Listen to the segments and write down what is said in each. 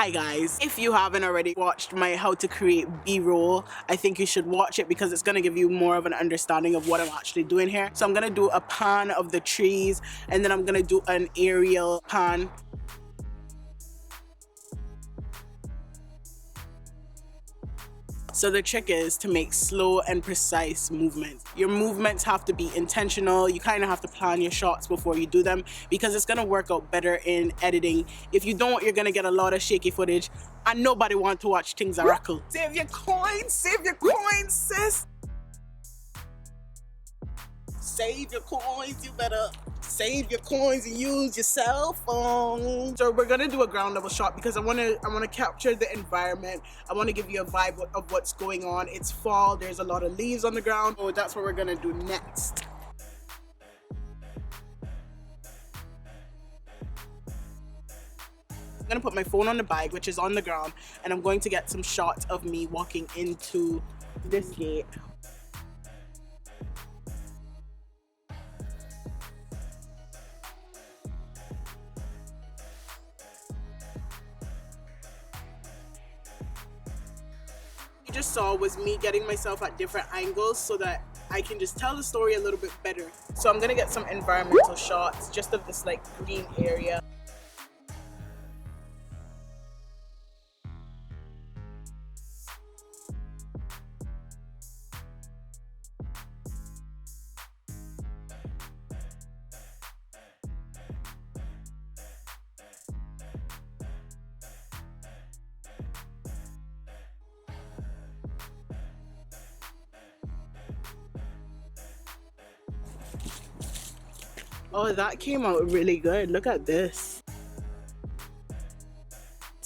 Hi guys, if you haven't already watched my how to create b-roll, I think you should watch it because it's going to give you more of an understanding of what I'm actually doing here. So I'm going to do a pan of the trees and then I'm going to do an aerial pan. So the trick is to make slow and precise movements. Your movements have to be intentional. You kind of have to plan your shots before you do them because it's going to work out better in editing. If you don't, you're going to get a lot of shaky footage and nobody wants to watch things that rackle. Save your coins, sis. Save your coins, you better save your coins and use your cell phone. So we're gonna do a ground level shot because I wanna capture the environment. I wanna give you a vibe of what's going on. It's fall, there's a lot of leaves on the ground. So that's what we're gonna do next. I'm gonna put my phone on the bike, which is on the ground, and I'm going to get some shots of me walking into this gate. You just saw was me getting myself at different angles so that I can just tell the story a little bit better. So I'm gonna get some environmental shots just of this like green area. Oh, that came out really good. Look at this.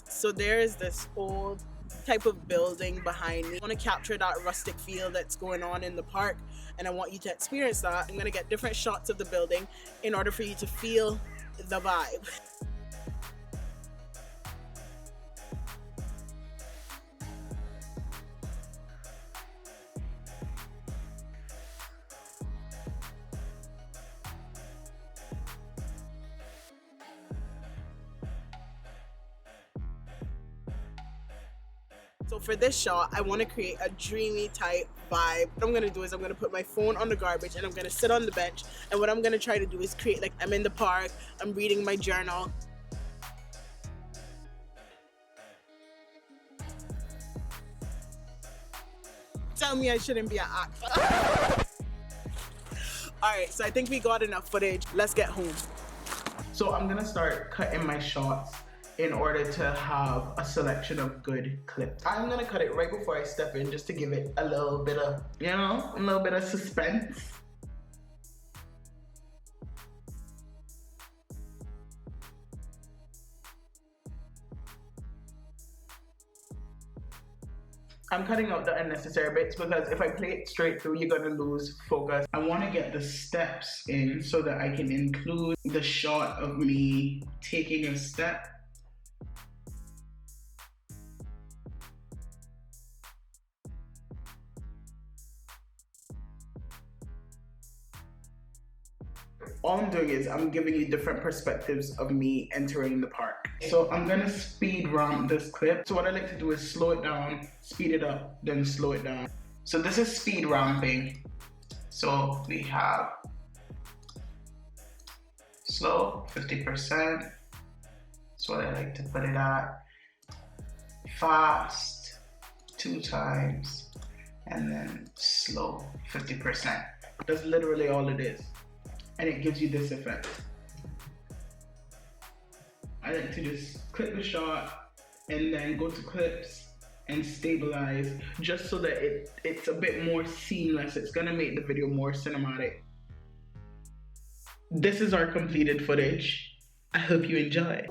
So there is this old type of building behind me. I want to capture that rustic feel that's going on in the park, and I want you to experience that. I'm going to get different shots of the building in order for you to feel the vibe. So for this shot, I want to create a dreamy type vibe. What I'm going to do is I'm going to put my phone on the garbage and I'm going to sit on the bench. And what I'm going to try to do is create like I'm in the park, I'm reading my journal. Tell me I shouldn't be an actor. Alright, so I think we got enough footage. Let's get home. So I'm going to start cutting my shots in order to have a selection of good clips. I'm gonna cut it right before I step in just to give it a little bit of, you know, a little bit of suspense. I'm cutting out the unnecessary bits because if I play it straight through, you're gonna lose focus. I wanna get the steps in so that I can include the shot of me taking a step. All I'm doing is I'm giving you different perspectives of me entering the park. So I'm gonna speed ramp this clip. So what I like to do is slow it down, speed it up, then slow it down. So this is speed ramping. So we have slow, 50%. That's what I like to put it at. Fast, 2 times, and then slow, 50%. That's literally all it is. And it gives you this effect. I like to just clip the shot and then go to clips and stabilize just so that it's a bit more seamless. It's gonna make the video more cinematic. This is our completed footage. I hope you enjoy.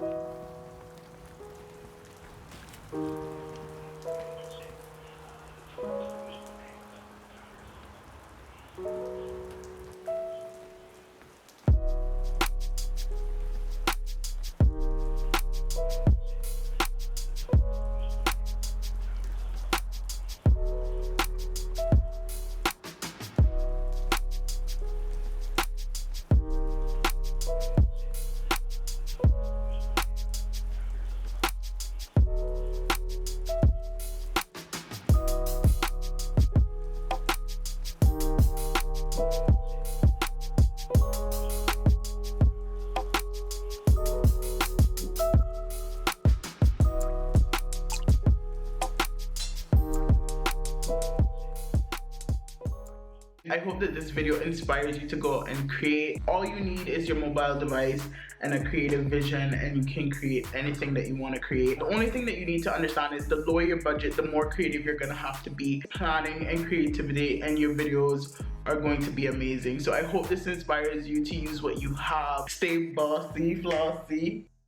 I hope that this video inspires you to go and create. All you need is your mobile device and a creative vision, and you can create anything that you want to create. The only thing that you need to understand is the lower your budget, the more creative you're going to have to be. Planning and creativity, and your videos are going to be amazing. So I hope this inspires you to use what you have. Stay bossy, flossy.